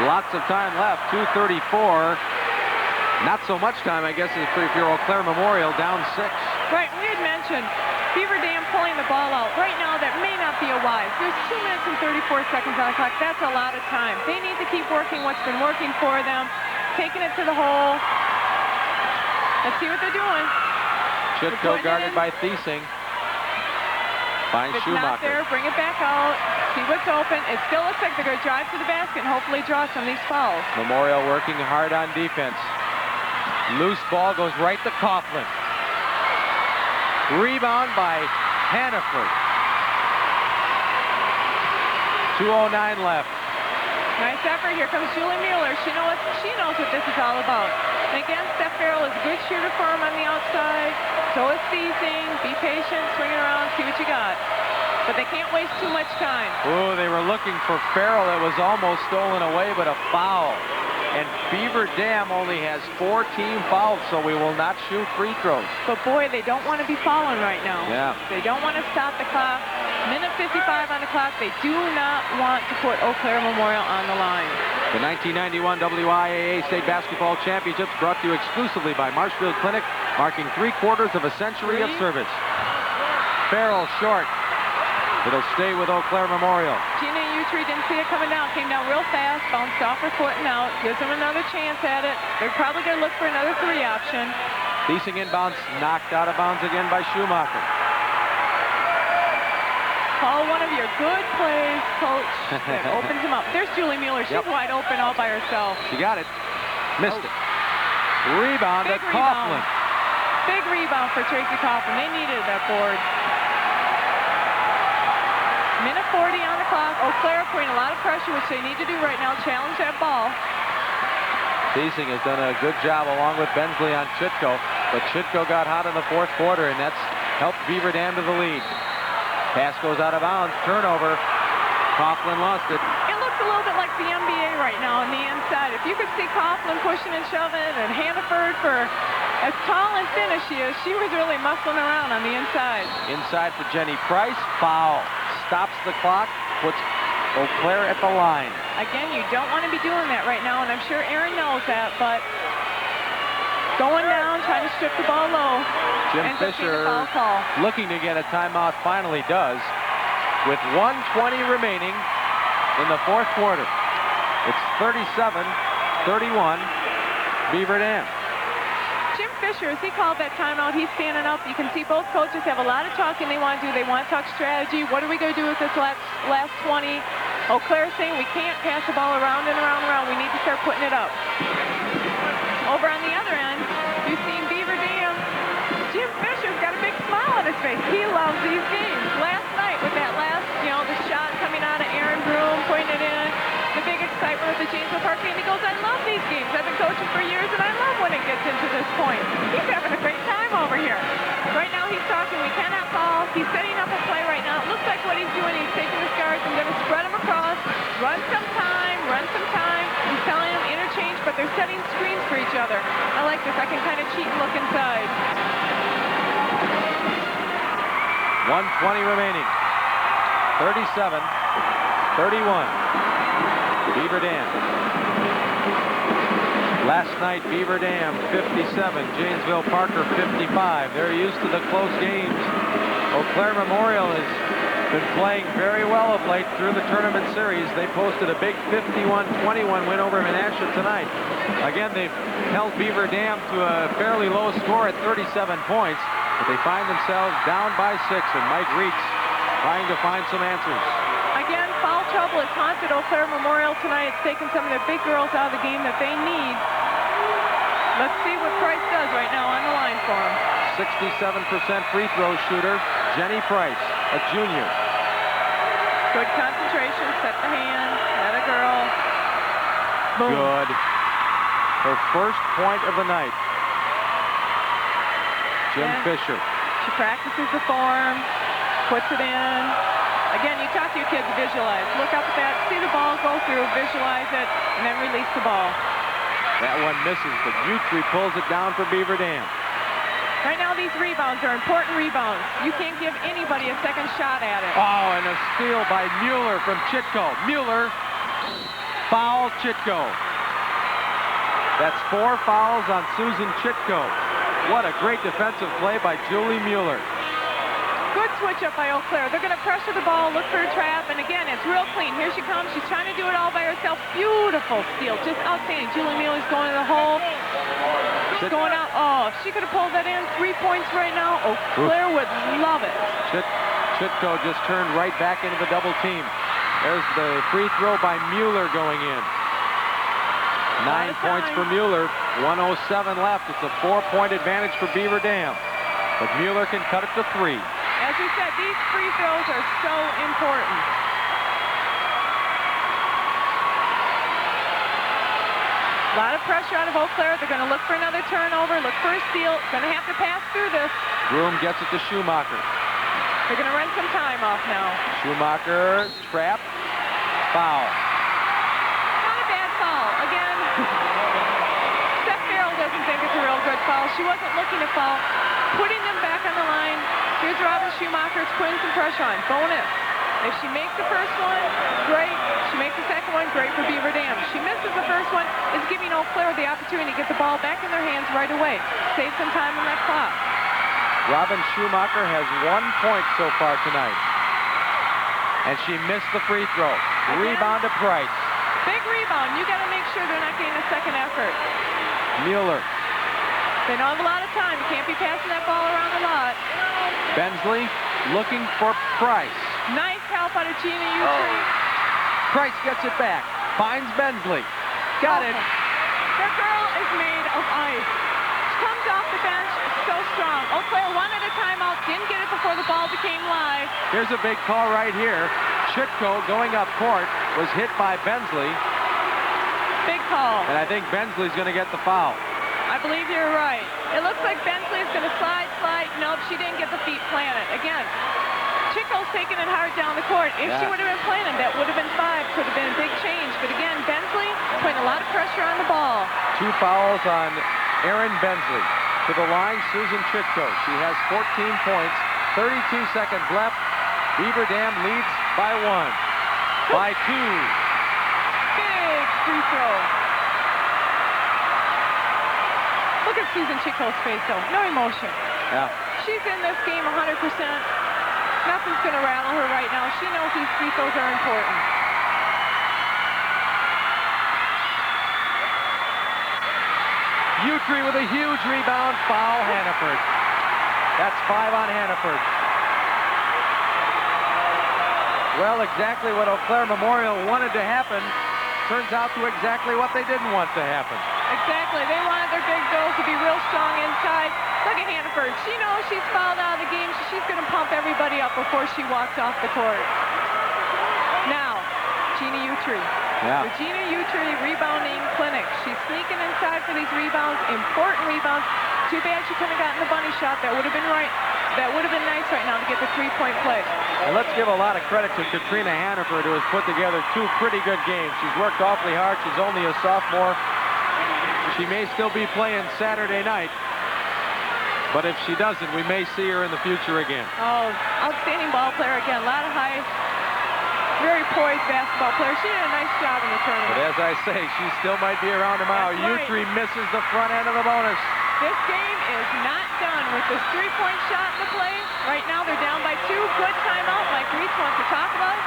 Lots of time left, 2:34. Not so much time, I guess, if you're Eau Claire Memorial, down 6. Right, we had mentioned Beaver Dam pulling the ball out. Right now, that may not be a wise. There's 2 minutes and 34 seconds on the clock. That's a lot of time. They need to keep working what's been working for them, taking it to the hole. Let's see what they're doing. Chitko guarded by Thiesing. Finds If it's Schumacher. not there, bring it back out. See what's open. It still looks like they're going to drive to the basket and hopefully draw some of these fouls. Memorial working hard on defense. Loose ball goes right to Coughlin. Rebound by Hannaford. 2:09 left. Nice effort. Here comes Julie Mueller. She knows what this is all about. And again, Steph Farrell is a good shooter for him on the outside. So is Thiesing. Be patient, swing it around, see what you got. But they can't waste too much time. Oh, they were looking for Farrell. It was almost stolen away, but a foul. And Beaver Dam only has 4 team fouls, so we will not shoot free throws. But boy, they don't want to be fouling right now. Yeah. They don't want to stop the clock. Minute 55 on the clock. They do not want to put Eau Claire Memorial on the line. The 1991 WIAA State Basketball Championships brought to you exclusively by Marshfield Clinic, marking 3/4 of a century of service. Farrell short. It'll stay with Eau Claire Memorial. Gina Utri didn't see it coming down. Came down real fast, bounced off her foot and out. Gives them another chance at it. They're probably going to look for another 3 option. Thiesing inbounds, knocked out of bounds again by Schumacher. Call one of your good plays, Coach, that opens him up. There's Julie Mueller. She's wide open all by herself. She got it. Missed it. Rebound at Coughlin. Big rebound for Tracy Coughlin. They needed that board. Minute 40 on the clock. Eau Claire putting a lot of pressure, which they need to do right now. Challenge that ball. Thiesing has done a good job along with Bensley on Chitko, but Chitko got hot in the 4th quarter, and that's helped Beaver Dam to the lead. Pass goes out of bounds. Turnover. Coughlin lost it. It looks a little bit like the NBA right now on the inside. If you could see Coughlin pushing and shoving, and Hannaford, for as tall and thin as she is, she was really muscling around on the inside. Inside for Jenny Price. Foul. Stops the clock. Puts Eau Claire at the line. Again, you don't want to be doing that right now, and I'm sure Aaron knows that, but going down, trying to strip the ball low. Jim Fisher looking to get a timeout, finally does, with 1:20 remaining in the 4th quarter. It's 37-31, Beaver Dam. Jim Fisher, as he called that timeout, he's standing up. You can see both coaches have a lot of talking they want to do. They want to talk strategy. What are we going to do with this last 20? Eau Claire saying we can't pass the ball around and around and around. We need to start putting it up. Over on the other end, you've seen Beaver Dam. Jim Fisher's got a big smile on his face. He loves these games. Last night with that last, the shot coming out of Aaron Broom, putting it in, the big excitement with the Janesville Park game. He goes, I love these games. I've been coaching for years, and I love when it gets into this point. He's having a great time over here. Right now he's talking, we cannot foul. He's setting up a play right now. It looks like what he's doing, he's taking his guards and going to spread them across, run some time, He's telling them interchange, but they're setting screens for each other. I like this. I can kind of cheat and look inside. 1:20 remaining. 37-31. Beaver Dam. Last night, Beaver Dam 57, Janesville Parker 55. They're used to the close games. Eau Claire Memorial has been playing very well of late through the tournament series. They posted a big 51-21 win over Menasha tonight. Again, they've held Beaver Dam to a fairly low score at 37 points, but they find themselves down by 6, and Mike Reitz trying to find some answers. Again, foul trouble has haunted Eau Claire Memorial tonight. It's taken some of their big girls out of the game that they need. Let's see what Price does right now on the line for him. 67% free throw shooter, Jenny Price, a junior. Good concentration, set the hand, let a girl. Boom. Good. Her first point of the night. Jim Fisher. She practices the form, puts it in. Again, you talk to your kids, visualize. Look up at that, see the ball go through, visualize it, and then release the ball. That one misses, but Utri pulls it down for Beaver Dam. Right now, these rebounds are important rebounds. You can't give anybody a second shot at it. Oh, and a steal by Mueller from Chitko. Mueller Foul, Chitko. That's 4 fouls on Susan Chitko. What a great defensive play by Julie Mueller. Good switch up by Eau Claire. They're going to pressure the ball, look for a trap, and again, it's real clean. Here she comes. She's trying to do it all by herself. Beautiful steal. Just outstanding. Julie Mueller's going to the hole. She's going out. Oh, if she could have pulled that in, 3 points right now, Eau Claire would love it. Chitko just turned right back into the double team. There's the free throw by Mueller going in. 9 points for Mueller. 1:07 left. It's a 4-point advantage for Beaver Dam. But Mueller can cut it to 3. As we said, these free throws are so important. A lot of pressure out of Eau Claire. They're going to look for another turnover, look for a steal. Going to have to pass through this. Broom gets it to Schumacher. They're going to run some time off now. Schumacher, trap, foul. Not a bad foul. Again, Steph Farrell doesn't think it's a real good foul. She wasn't looking to foul. Putting them back on the line. Here's Robin Schumacher. It's putting some pressure on. Bonus. If she makes the first one, great. She makes the second one, great for Beaver Dam. She misses the first one, is giving Eau Claire the opportunity to get the ball back in their hands right away. Save some time on that clock. Robin Schumacher has 1 point so far tonight. And she missed the free throw. Rebound to Price. Big rebound. You got to make sure they're not getting a second effort. Mueller. They don't have a lot of time. You can't be passing that ball around a lot. Bensley looking for Price. Nice help out of Gina Utri. Price gets it back. Finds Bensley. Got it. Their girl is made of ice. She comes off the bench, so strong. Eau Claire wanted a timeout, didn't get it before the ball became live. Here's a big call right here. Chitko going up court was hit by Bensley. Big call. And I think Bensley's going to get the foul. I believe you're right. It looks like Bensley is going to slide. Nope, she didn't get the feet planted. Again, Chitko's taking it hard down the court. If she would have been planted, that would have been 5. Could have been a big change. But again, Bensley putting a lot of pressure on the ball. 2 fouls on Erin Bensley. To the line, Susan Chitko. She has 14 points. 32 seconds left. Beaver Dam leads by 1. By 2. Big free throw. Look at Susan Chitko's face, though. No emotion. Yeah. She's in this game 100%. Nothing's going to rattle her right now. She knows these free throws are important. Utri with a huge rebound. Foul, Hannaford. That's 5 on Hannaford. Well, exactly what Eau Claire Memorial wanted to happen turns out to exactly what they didn't want to happen. Exactly. They wanted their big girls to be real strong inside. Look at Hannaford. She knows she's fouled out of the game, so she's going to pump everybody up before she walks off the court. Now, Gina Utri. Yeah. Regina Utri rebounding clinic. She's sneaking inside for these rebounds, important rebounds. Too bad she couldn't have gotten the bunny shot. That would have been right. That would have been nice right now to get the 3-point play. And let's give a lot of credit to Katrina Hannaford, who has put together 2 pretty good games. She's worked awfully hard. She's only a sophomore. She may still be playing Saturday night. But if she doesn't, we may see her in the future again. Oh, outstanding ball player again. A lot of high, very poised basketball player. She did a nice job in the tournament. But as I say, she still might be around tomorrow. That's right. Utri misses the front end of the bonus. This game is not done with this 3-point shot in the play. Right now they're down by 2. Good timeout. Mike Reitz wants to talk about.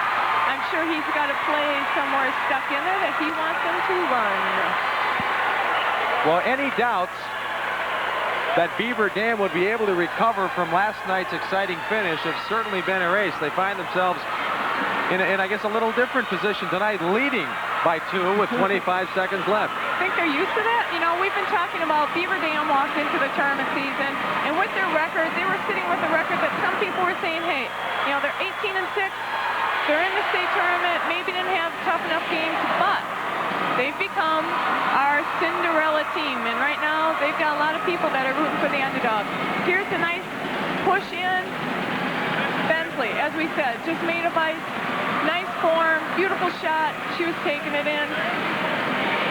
I'm sure he's got a play somewhere stuck in there that he wants them to run. Well, any doubts that Beaver Dam would be able to recover from last night's exciting finish have certainly been erased. They find themselves in I guess, a little different position tonight, leading by 2 with 25 seconds left. I think they're used to that. You know, we've been talking about Beaver Dam walked into the tournament season, and with their record, they were sitting with a record that some people were saying, hey, you know, they're 18-6, they're in the state tournament, maybe didn't have tough enough games, but they've become our Cinderella team, and right now they've got a lot of people that are rooting for the underdog. Here's a nice push in. Bensley, as we said, just made of ice. Nice form, beautiful shot. She was taking it in.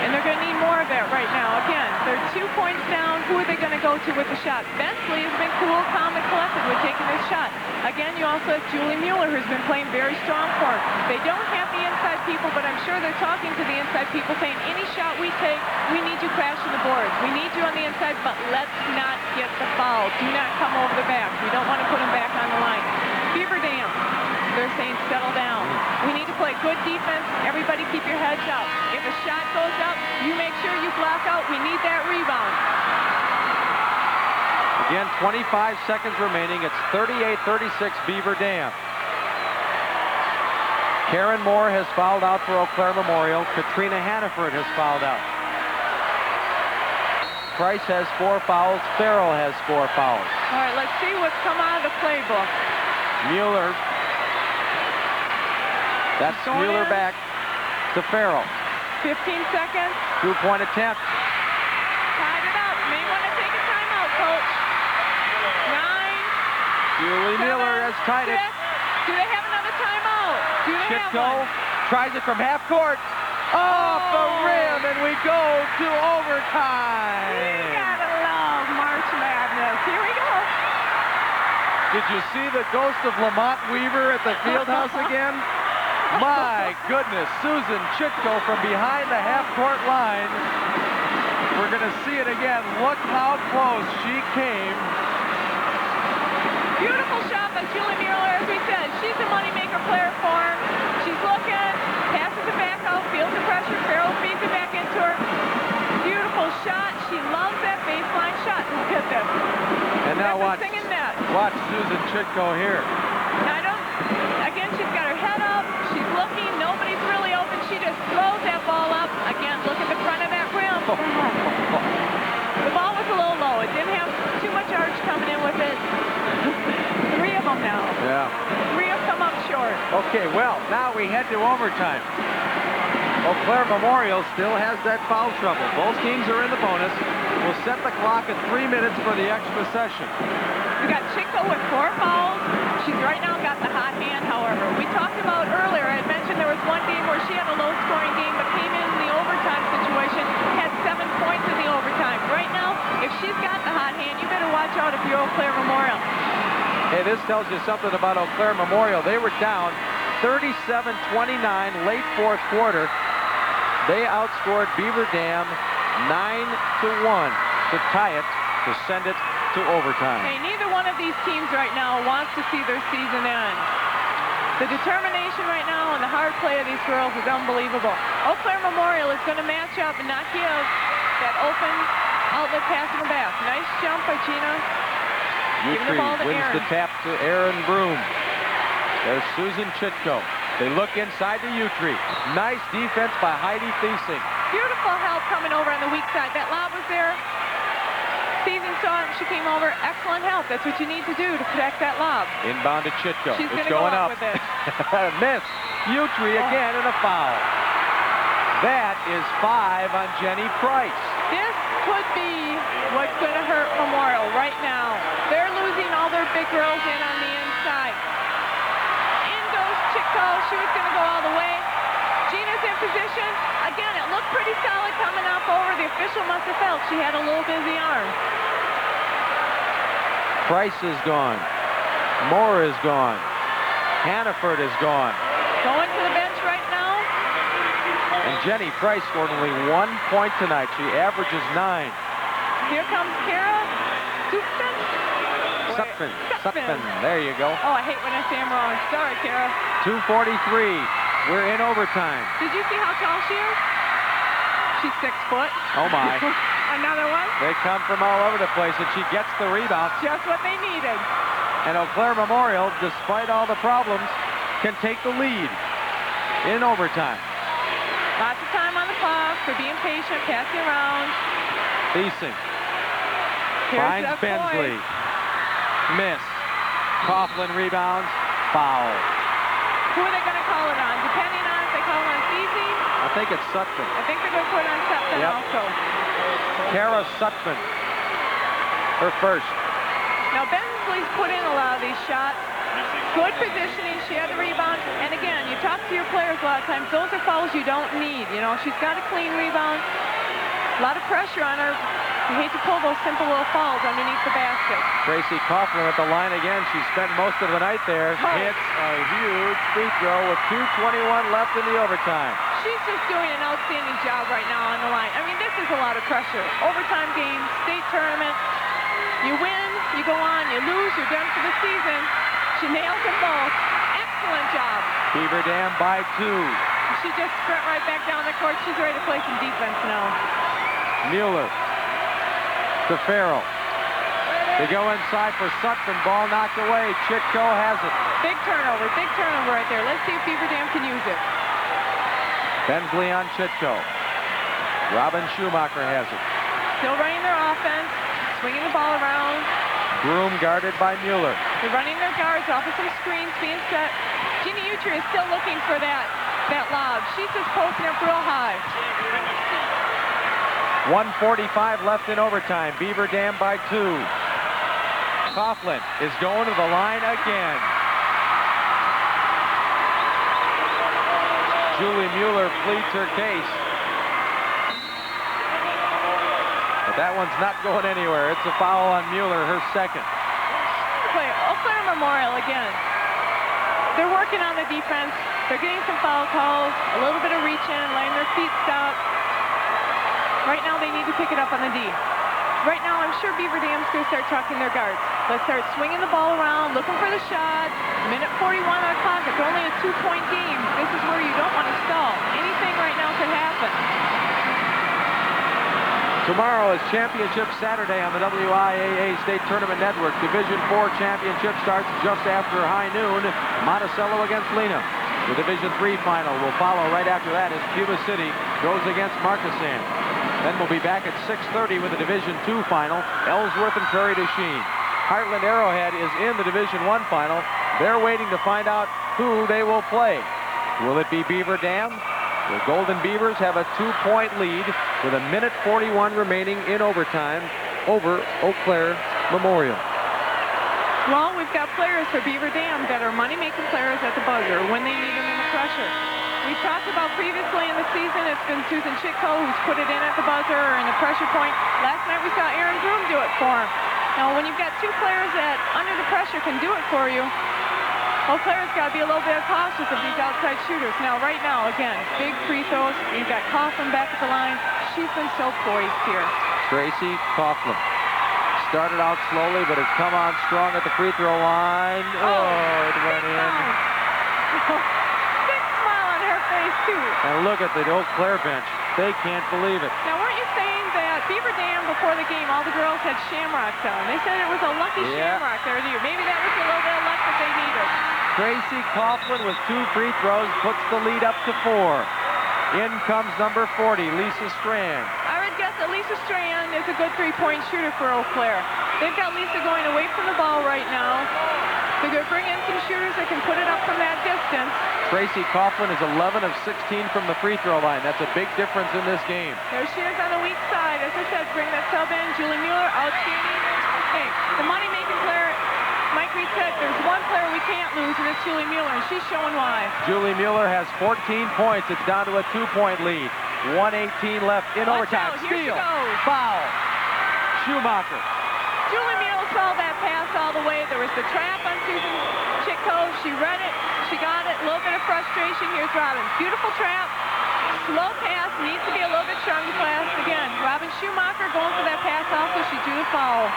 And And they're going to need more of that right now. Again, they're 2 points down. Who are they going to go to with the shot? Bensley has been cool, calm, and collected with taking this shot. Again, you also have Julie Mueller, who's been playing very strong for him. They don't have the inside people, but I'm sure they're talking to the inside people saying, any shot we take, we need you crashing the boards. We need you on the inside, but let's not get the foul. Do not come over the back. We don't want to put them back on the line. Beaver Dam, they're saying settle down. We need to play good defense. Everybody keep your heads up. If a shot goes up, you make sure you block out. We need that rebound. Again, 25 seconds remaining. It's 38-36 Beaver Dam. Karen Moore has fouled out for Eau Claire Memorial. Katrina Hannaford has fouled out. Price has 4 fouls. Farrell has 4 fouls. All right, let's see what's come out of the playbook. Mueller. That's Mueller back to Farrell. 15 seconds. 2-point attempt. Tied it up. May want to take a timeout, Coach. 9. Julie Mueller has tied it. Do they have another timeout? Do they have one? Tries it from half court. Off the rim, and we go to overtime. You gotta love March Madness. Here we go. Did you see the ghost of Lamont Weaver at the Fieldhouse again? My goodness, Susan Chitko from behind the half-court line. We're going to see it again. Look how close she came. Beautiful shot by Julie Mueller. As we said, she's a moneymaker player for him. She's looking, passes it back out, feels the pressure. Farrell feeds it back into her. Beautiful shot. She loves that baseline shot. Look at this. And now watch Susan Chitko here. Again, she's got her head up. She's looking. Nobody's really open. She just throws that ball up. Again, look at the front of that rim. The ball was a little low. It didn't have too much arch coming in with it. 3 of them now. Yeah. 3 have come up short. Okay, well, now we head to overtime. Eau Claire Memorial still has that foul trouble. Both teams are in the bonus. We'll set the clock at 3 minutes for the extra session. We got Chitko with 4 fouls. She's right now got the hot hand, however. We talked about earlier, I had mentioned there was one game where she had a low-scoring game, but came in the overtime situation, had 7 points in the overtime. Right now, if she's got the hot hand, you better watch out if you're Eau Claire Memorial. Hey, this tells you something about Eau Claire Memorial. They were down 37-29 late fourth quarter. They outscored Beaver Dam 9-1 to tie it, to send it to overtime. Hey, neither one of these teams right now wants to see their season end. The determination right now and the hard play of these girls is unbelievable. Eau Claire Memorial is going to match up and not give that open outlet pass in the back. Nice jump by Gina. Giving the ball to wins Aaron. the tap to Aaron Broom. There's Susan Chitko. They look inside to Utri. Nice defense by Heidi Thiesing. Beautiful help coming over on the weak side. That lob was there. Season saw it. She came over. Excellent help. That's what you need to do to protect that lob. Inbound to Chitko. She's It's going going up. with it. Miss. Utri again and a foul. That is 5 on Jenny Price. This could be what's going to hurt Memorial right now. They're losing all their big girls in on the inside. In goes Chitko. She was going to go all the way. Gina's in position. Again, it looked pretty solid coming up over. The official must have felt she had a little busy arm. Price is gone. Moore is gone. Hannaford is gone. Going to the bench right now. And Jenny Price scored only 1 point tonight. She averages 9. Here comes Kara Sutphin. There you go. Oh, I hate when I say them wrong. Sorry, Kara. 2:43. We're in overtime. Did you see how tall she is? She's 6 foot. Oh, my. Another one. They come from all over the place, and she gets the rebound. Just what they needed. And Eau Claire Memorial, despite all the problems, can take the lead in overtime. Lots of time on the clock for being patient, passing around. Thiesing. Here's Finds that Bensley. point. Miss. Coughlin rebounds. Foul. Who are they going to call it on? Depending on if they call it on Feezy. I think it's Sutphin. I think they're going to put it on Sutphin also. Kara Sutphin. Her first. Now, Bensley's put in a lot of these shots. Good positioning. She had the rebound. And again, you talk to your players a lot of times. Those are fouls you don't need. You know, she's got a clean rebound. A lot of pressure on her. You hate to pull those simple little fouls underneath the basket. Tracy Coughlin at the line again. She spent most of the night there. Hits a huge free throw with 2:21 left in the overtime. She's just doing an outstanding job right now on the line. I mean, this is a lot of pressure. Overtime game, state tournament. You win, you go on. You lose, you're done for the season. She nails them both. Excellent job. Beaver Dam by 2. She just sprint right back down the court. She's ready to play some defense now. Mueller to Farrell. They go inside for Sutton. Ball knocked away. Chitko has it. Big turnover right there. Let's see if Beaver Dam can use it. Bensley on Chitko. Robin Schumacher has it. Still running their offense. Swinging the ball around. Broom guarded by Mueller. They're running their guards off of some screens being set. Jeannie Utri is still looking for that lob. She's just posting up real high. 1:45 left in overtime. Beaver Dam by 2. Coughlin is going to the line again. Julie Mueller pleads her case. But that one's not going anywhere. It's a foul on Mueller, her second. Play Eau Claire Memorial again. They're working on the defense. They're getting some foul calls, a little bit of reach-in, letting their feet stop. Right now, they need to pick it up on the D. Right now, I'm sure Beaver Dam's going to start tucking their guards. Let's start swinging the ball around, looking for the shot. Minute 41 on the clock. It's only a 2-point game. This is where you don't want to stall. Anything right now could happen. Tomorrow is Championship Saturday on the WIAA State Tournament Network. Division 4 championship starts just after high noon. Monticello against Lena. The Division 3 final will follow right after that as Cuba City goes against Markesan. Then we'll be back at 6:30 with the Division 2 final, Ellsworth and Prairie du Chien. Heartland Arrowhead is in the Division 1 final. They're waiting to find out who they will play. Will it be Beaver Dam? The Golden Beavers have a 2-point lead with a minute 41 remaining in overtime over Eau Claire Memorial. Well, we've got players for Beaver Dam that are money-making players at the buzzer when they need them in the pressure. We talked about previously in the season, it's been Susan Chitko who's put it in at the buzzer or in the pressure point. Last night we saw Erin Broom do it for him. Now, when you've got two players that under the pressure can do it for you, Eau Claire's got to be a little bit cautious of these outside shooters. Now, right now, again, big free throws. You've got Coughlin back at the line. She's been so poised here. Tracy Coughlin started out slowly, but has come on strong at the free throw line. Oh, it went in. Big smile on her face, too. And look at the Eau Claire bench. They can't believe it. Now, weren't you saying that Beaver Dam, before the game, all the girls had shamrocks on? They said it was a lucky shamrock there. Maybe that was a little bit of luck that they needed. Tracy Coughlin with 2 free throws puts the lead up to 4. In comes number 40, Lisa Strand. I would guess that Lisa Strand is a good three-point shooter for Eau Claire. They've got Lisa going away from the ball right now. They're going to bring in some shooters that can put it up from that distance. Tracy Coughlin is 11 of 16 from the free throw line. That's a big difference in this game. There she is on the weak side. As I said, bring that sub in. Julie Mueller, outstanding. Hey, the money-making player, Mike Reed said, there's one player we can't lose, and it's Julie Mueller, and she's showing why. Julie Mueller has 14 points. It's down to a 2-point lead. 1:18 left in overtime. Steal. Foul. Schumacher. Julie Mueller saw that pass all the way. There was the trap on Susan Chitko. She read it. She got it. A little bit of frustration. Here's Robin. Beautiful trap. Slow pass. Needs to be a little bit stronger pass. Again, Robin Schumacher going for that pass off, so she drew the foul.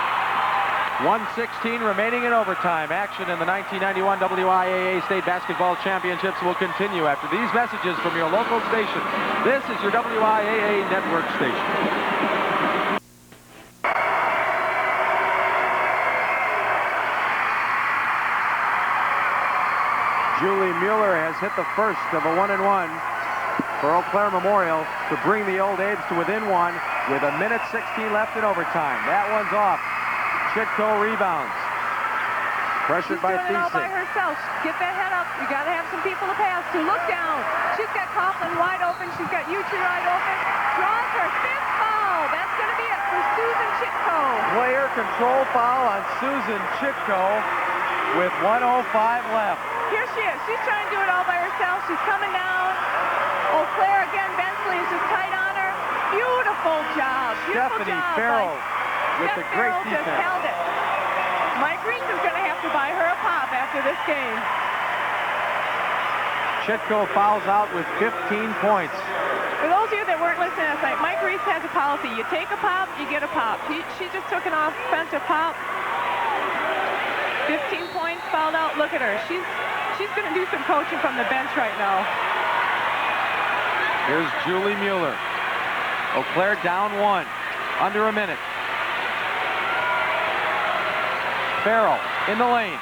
1:16 remaining in overtime. Action in the 1991 WIAA State Basketball Championships will continue after these messages from your local station. This is your WIAA network station. Julie Mueller has hit the first of a 1-and-1 for Eau Claire Memorial to bring the Old Aids to within 1 with a minute 16 left in overtime. That one's off. Chitko rebounds. Pressured by She's doing it all by Thiesing. herself. Get that head up. You got to have some people to pass to. Look down. She's got Coughlin wide open. She's got Utri wide open. Draws her fifth foul. That's going to be it for Susan Chitko. Player control foul on Susan Chitko. with 1:05 left. Here she is. She's trying to do it all by herself. She's coming down. Eau Claire again. Bensley is just tight on her. Beautiful job. Beautiful Stephanie job. Farrell with the great Farrell just defense. held it. Mike Reese is going to have to buy her a pop after this game. Chitko fouls out with 15 points. For those of you that weren't listening last night, Mike Reese has a policy. You take a pop, you get a pop. She just took an offensive pop. 15 points, fouled out. Look at her. She's going to do some coaching from the bench right now. Here's Julie Mueller. Eau Claire down 1. Under a minute. Farrell in the lane.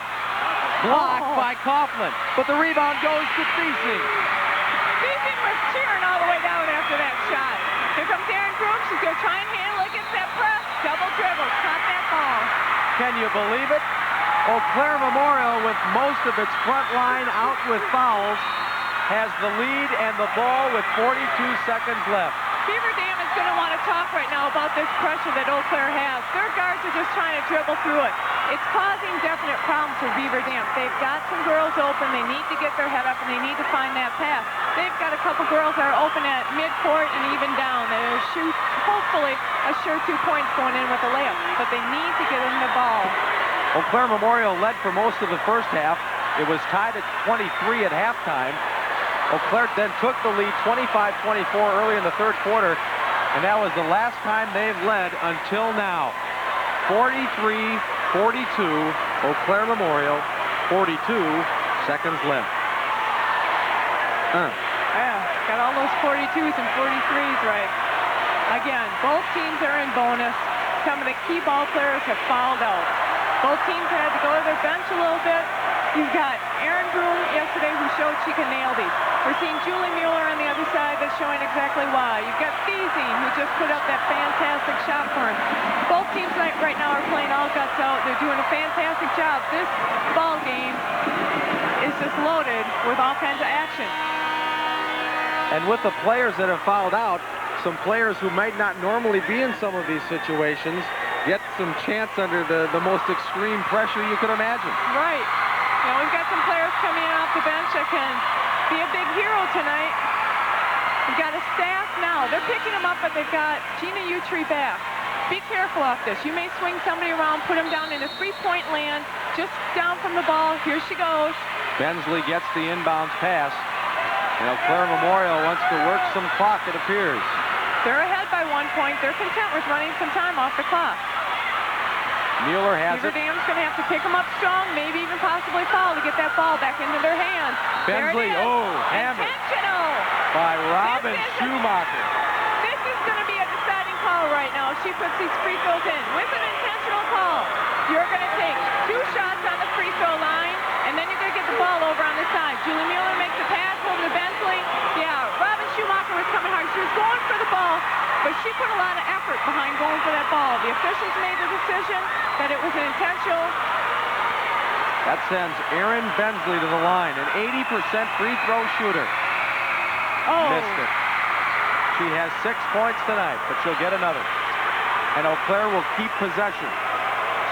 Blocked by Coughlin, but the rebound goes to Thiesing. Thiesing was cheering all the way down after that shot. Here comes Erin Broom. She's going to try and handle it against that press. Double dribble. Caught that ball. Can you believe it? Eau Claire Memorial, with most of its front line out with fouls, has the lead and the ball with 42 seconds left. Beaver Dam is going to want to talk right now about this pressure that Eau Claire has. Their guards are just trying to dribble through it. It's causing definite problems for Beaver Dam. They've got some girls open. They need to get their head up, and they need to find that pass. They've got a couple girls that are open at midcourt and even down. They'll shoot, hopefully, a sure 2 points going in with a layup. But they need to get in the ball. Eau Claire Memorial led for most of the first half. It was tied at 23 at halftime. Eau Claire then took the lead 25-24 early in the third quarter, and that was the last time they've led until now. 43-42, Eau Claire Memorial, 42 seconds left. Yeah, got all those 42s and 43s right. Again, both teams are in bonus. Some of the key ball players have fouled out. Both teams had to go to their bench a little bit. You've got Erin Broom yesterday who showed she can nail these. We're seeing Julie Mueller on the other side that's showing exactly why. You've got Thiesing who just put up that fantastic shot for him. Both teams right now are playing all guts out. They're doing a fantastic job. This ball game is just loaded with all kinds of action. And with the players that have fouled out, some players who might not normally be in some of these situations get some chance under the most extreme pressure you could imagine. Right. You know, we've got some players coming in off the bench that can be a big hero tonight. We've got a staff now. They're picking them up, but they've got Gina Utri back. Be careful off this. You may swing somebody around, put them down in a three-point land, just down from the ball. Here she goes. Bensley gets the inbounds pass. And Eau Claire Memorial wants to work some clock, it appears. They're ahead by 1 point. They're content with running some time off the clock. Mueller has Beaver it. Dam's going to have to pick them up strong, maybe even possibly foul to get that ball back into their hands. Bensley, hammer Intentional. by Robin Schumacher. This is going to be a deciding call right now. She puts these free throws in with an intentional call. You're going to take 2 shots on the free throw line, and then you're going to get the ball over on the side. Julie Mueller makes the pass over to Bensley. Yeah, Robin Schumacher was coming hard. She was going for the ball, but she put a lot of effort behind going for that ball. The officials made the decision that it was an intentional. That sends Erin Bensley to the line, an 80% free throw shooter. Missed it. She has 6 points tonight, but she'll get another. And Eau Claire will keep possession.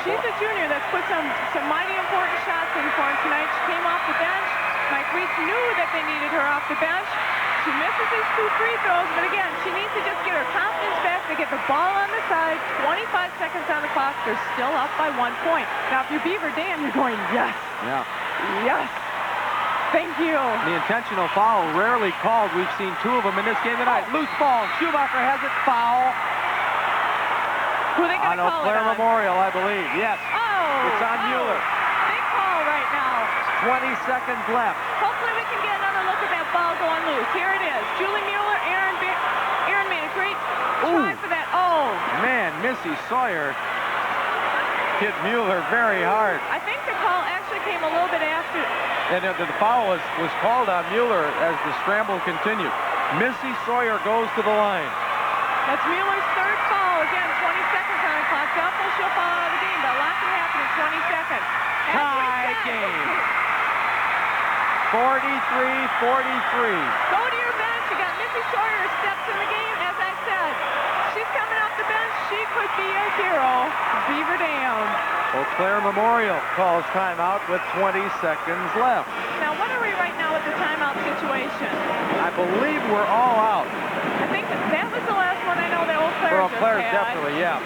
She's a junior that's put some mighty important shots in for him tonight. She came off the bench. Mike Reese knew that they needed her off the bench. She misses these 2 free throws, but again, she needs to just get her confidence back to get the ball on the side. 25 seconds on the clock. They're still up by 1 point. Now, if you're Beaver Dam, you're going, yes. Yeah. Yes. Thank you. The intentional foul, rarely called. We've seen 2 of them in this game tonight. Loose ball. Schumacher has it. Foul. Who are they going to on Eau call Claire it on? Memorial, I believe. Yes. It's on Mueller. Big call right now. 20 seconds left. Hopefully we can get another look at that ball going loose. Here it is. Julie Mueller, Erin made a great try for that. Oh. Man, Missy Sawyer hit Mueller very hard. I think the call actually came a little bit after. And the foul was called on Mueller as the scramble continued. Missy Sawyer goes to the line. That's Mueller's 3rd foul. Again, 20 seconds on the clock. Doubtful she'll fall out of the game, but a lot can happen in 20 seconds. Tie game. 43-43. Go to your bench. You got Missy Sawyer who steps in the game, as I said. She's coming off the bench. She could be a hero. Beaver Dam. Eau Claire Memorial calls timeout with 20 seconds left. Now, what are we right now with the timeout situation? I believe we're all out. I think that was the last one I know that Eau Claire For Eau just Claire, had. definitely, yeah.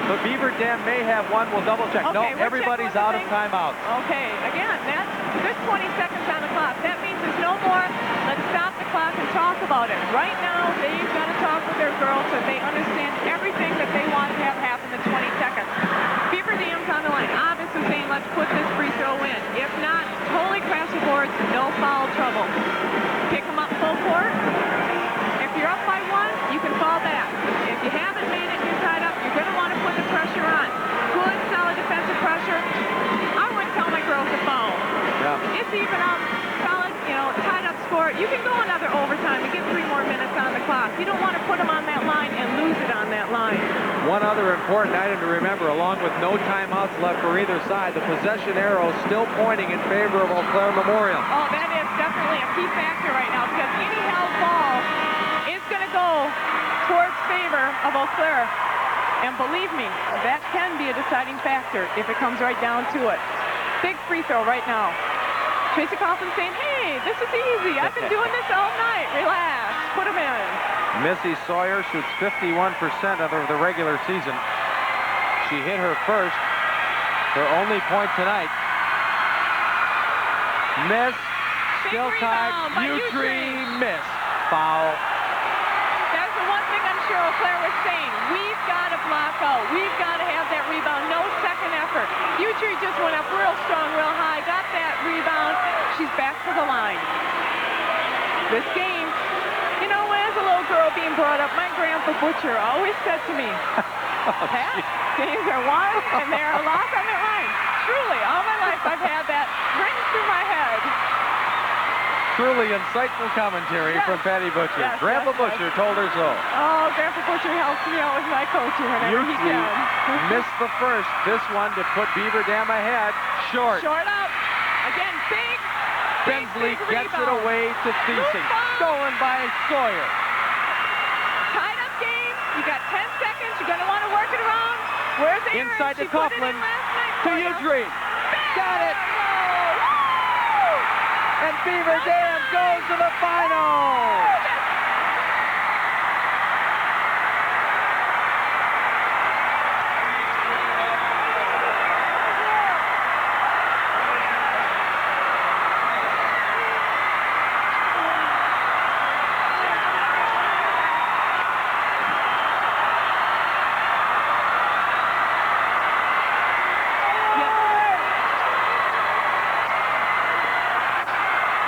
The Beaver Dam may have one. We'll double check. Okay, No, we'll everybody's check out of thing. timeout. Okay, again, there's 20 seconds on the clock. That means there's no more, let's stop the clock and talk about it. Right now, they've got to talk with their girls so they understand everything that they want to have happen in 20 seconds. Beaver Dam's on the line, obviously saying, let's put this free throw in. If not, totally crash the boards, no foul trouble. Pick them up full court. If you're up by one, you can fall back. If you haven't made it, you're tied up, you're going to want to put the pressure on. Good, solid defensive pressure. I wouldn't tell my girls to foul. Yeah. It's even up, solid, tied up score. You can go another overtime and get 3 more minutes on the clock. You don't want to put them on that line and lose it on that line. One other important item to remember, along with no timeouts left for either side, the possession arrow still pointing in favor of Eau Claire Memorial. Oh, that is definitely a key factor right now because any held ball is going to go towards favor of Eau Claire. And believe me, that can be a deciding factor if it comes right down to it. Big free throw right now. Tracy Coughlin saying, hey, this is easy. I've been doing this all night. Relax. Put them in. Missy Sawyer shoots 51% of the regular season. She hit her first, her only point tonight. Miss, still tied. Utri, miss. Foul. That's the one thing I'm sure Eau Claire was saying. We've got to block out. We've got to have that rebound. No second effort. Utri just went up real strong, real high, got that rebound. She's back to the line. This game, as a little girl being brought up, my grandpa Butcher always said to me, Pat, games are won and they are lost on their line. Truly, all my life I've had that written through my head. Truly insightful commentary from Patty Butcher. Yes, Grandpa Butcher told her so. Oh, Grandpa Butcher helps me out with my coaching whenever he Utri can. missed the first. This one to put Beaver Dam ahead. Short. Short up. Again, big Bensley gets it rebound. away to Thiesing. Stolen by Sawyer. Tied up game. You got 10 seconds. You're going to want to work it around. Where's Aaron? Inside to She put it in Coughlin. last night To for you. Utri. Got it. Woo! And Beaver Dam goes to the final.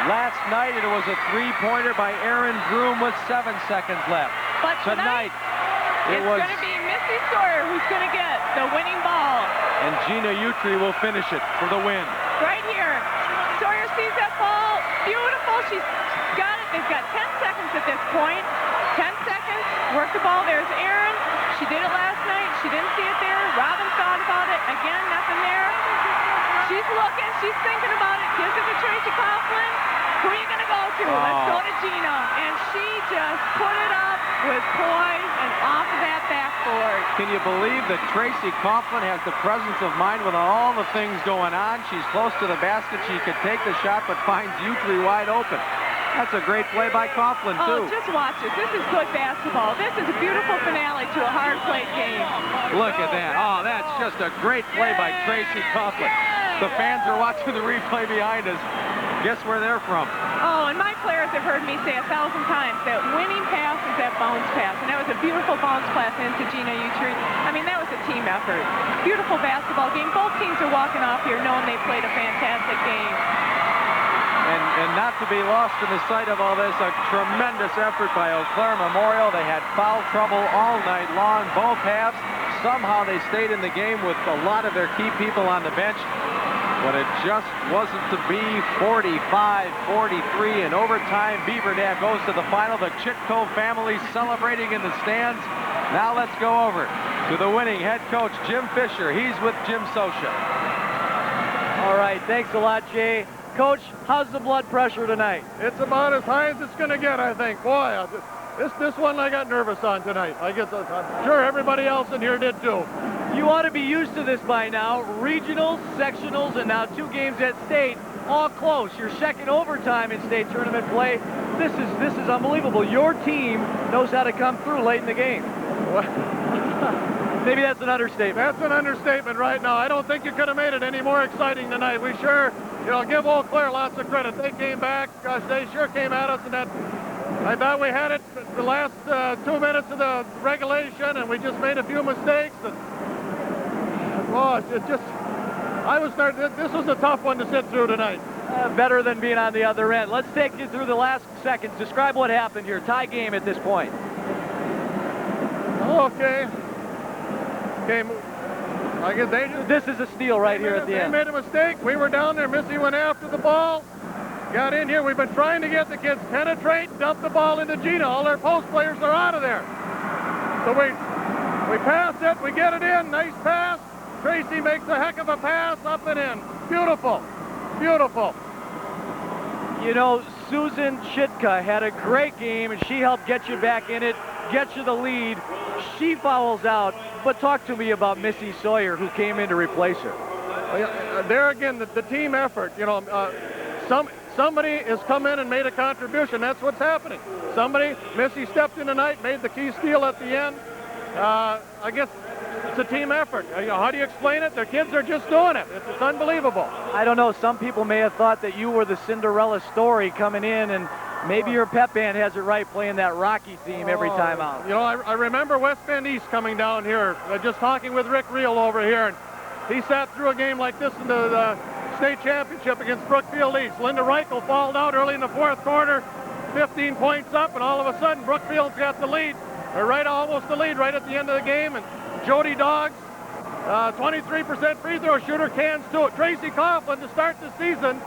Last night it was a three-pointer by Aaron Broom with 7 seconds left. But tonight it it's was, going to be Missy Sawyer who's going to get the winning ball. and Gina Utri will finish it for the win. Right here. Sawyer sees that ball. Beautiful. She's got it. They've got 10 seconds at this point. 10 seconds. Work the ball. There's Aaron. She did it last night. She didn't see it there. Robin thought about it. Again, nothing there. She's looking. She's thinking about it. Gives it to Tracy Coughlin. Who are you going to go to? Let's go to Gina. And she just put it up with poise and off of that backboard. Can you believe that Tracy Coughlin has the presence of mind with all the things going on? She's close to the basket. She could take the shot, but finds Utri wide open. That's a great play by Coughlin, too. Oh, just watch this. This is good basketball. This is a beautiful finale to a hard-played game. Look at that. Oh, that's just a great play by Tracy Coughlin. The fans are watching the replay behind us. Guess where they're from? Oh, and my players have heard me say 1,000 times that winning pass is that bounce pass. And that was a beautiful bounce pass into Gina Utri. I mean, that was a team effort. Beautiful basketball game. Both teams are walking off here knowing they played a fantastic game. And not to be lost in the sight of all this, a tremendous effort by Eau Claire Memorial. They had foul trouble all night long, both halves. Somehow they stayed in the game with a lot of their key people on the bench. But it just wasn't to be. 45-43 in overtime. Beaver Dam goes to the final. The Chitko family celebrating in the stands. Now let's go over to the winning head coach, Jim Fisher. He's with Jim Sosha. All right, thanks a lot, Jay. Coach, how's the blood pressure tonight? It's about as high as it's going to get, I think. Boy, this one I got nervous on tonight. I'm sure everybody else in here did too. You ought to be used to this by now. Regionals, sectionals, and now 2 games at state, all close. Your second overtime in state tournament play. This is unbelievable. Your team knows how to come through late in the game. Maybe that's an understatement. That's an understatement right now. I don't think you could have made it any more exciting tonight. We sure, give Eau Claire lots of credit. They came back. Gosh, they sure came at us, and that I thought we had it the last 2 minutes of the regulation, and we just made a few mistakes. And, this was a tough one to sit through tonight. Better than being on the other end. Let's take you through the last seconds. Describe what happened here. Tie game at this point. Okay. I guess This is a steal right here at the end. They made a mistake. We were down there. Missy went after the ball. Got in here. We've been trying to get the kids penetrate, dump the ball into Gina. All their post players are out of there. So we pass it. We get it in. Nice pass. Tracy makes a heck of a pass up and in. Beautiful. Beautiful. Susan Chitka had a great game, and she helped get you back in it, get you the lead. She fouls out, but talk to me about Missy Sawyer, who came in to replace her. There again, the team effort. Somebody has come in and made a contribution. That's what's happening. Missy stepped in tonight, made the key steal at the end. I guess it's a team effort. How do you explain it? Their kids are just doing it. It's unbelievable. I don't know. Some people may have thought that you were the Cinderella story coming in, and maybe your pep band has it right playing that Rocky theme every time out. I remember West Bend East coming down here, just talking with Rick Reel over here, and he sat through a game like this in the state championship against Brookfield East. Linda Reichel fouled out early in the 4th quarter, 15 points up, and all of a sudden Brookfield's got the lead. They're almost the lead right at the end of the game, and Jody Doggs, 23% free throw shooter, cans to it. Tracy Coughlin, to start the season,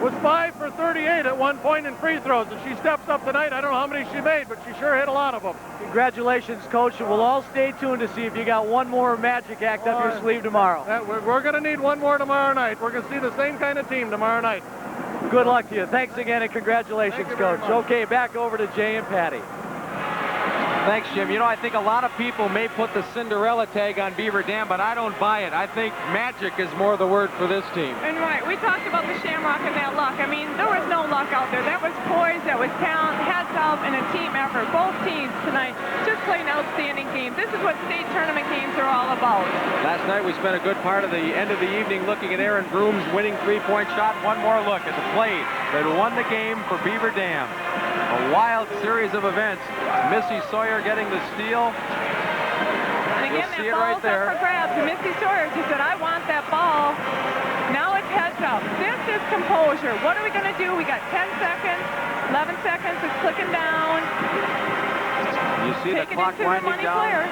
was 5 for 38 at one point in free throws, and she steps up tonight. I don't know how many she made, but she sure hit a lot of them. Congratulations, Coach, and we'll all stay tuned to see if you got one more magic act up your sleeve tomorrow. We're going to need one more tomorrow night. We're going to see the same kind of team tomorrow night. Good luck to you. Thanks again, and congratulations, Coach. Okay, back over to Jay and Patty. Thanks, Jim. I think a lot of people may put the Cinderella tag on Beaver Dam, but I don't buy it. I think magic is more the word for this team. And right, we talked about the Shamrock and that luck. I mean, there was no luck out there. That was poise, that was talent, heads up, and a team effort. Both teams tonight just played an outstanding game. This is what state tournament games are all about. Last night we spent a good part of the end of the evening looking at Aaron Broom's winning three-point shot. One more look at the play that won the game for Beaver Dam. A wild series of events. Missy Sawyer getting the steal. And again, You'll see that it right ball's there. up for grabs. And Missy Sawyer just said, I want that ball. Now it's heads up. This is composure. What are we going to do? We got 10 seconds, 11 seconds. It's clicking down. You see the clock winding down. Player.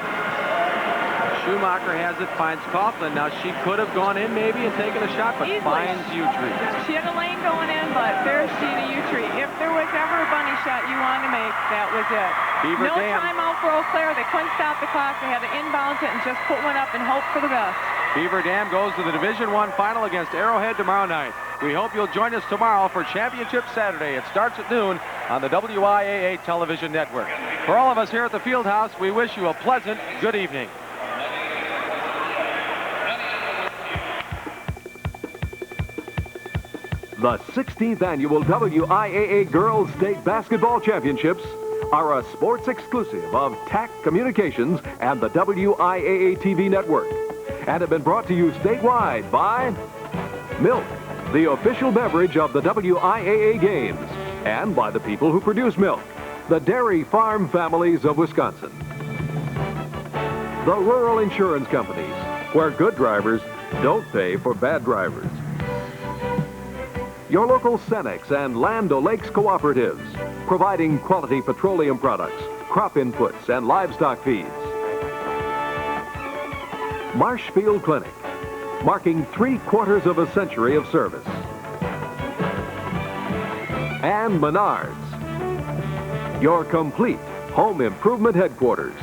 Schumacher has it, finds Coughlin. Now she could have gone in maybe and taken a shot, but Easily. finds Utri. She had a lane going in, but there's Sheena Utri. If there was ever a bunny shot you wanted to make, that was it. Beaver no Dam. timeout for Eau Claire. They couldn't stop the clock. They had to inbound it and just put one up and hope for the best. Beaver Dam goes to the Division I final against Arrowhead tomorrow night. We hope you'll join us tomorrow for Championship Saturday. It starts at noon on the WIAA television network. For all of us here at the Fieldhouse, we wish you a pleasant good evening. The 16th annual WIAA Girls State Basketball Championships are a sports exclusive of TAC Communications and the WIAA TV network, and have been brought to you statewide by Milk, the official beverage of the WIAA games, and by the people who produce milk, the dairy farm families of Wisconsin. The rural insurance companies, where good drivers don't pay for bad drivers. Your local Cenex and Land O'Lakes cooperatives, providing quality petroleum products, crop inputs, and livestock feeds. Marshfield Clinic, marking 3/4 of a century of service. And Menards, your complete home improvement headquarters.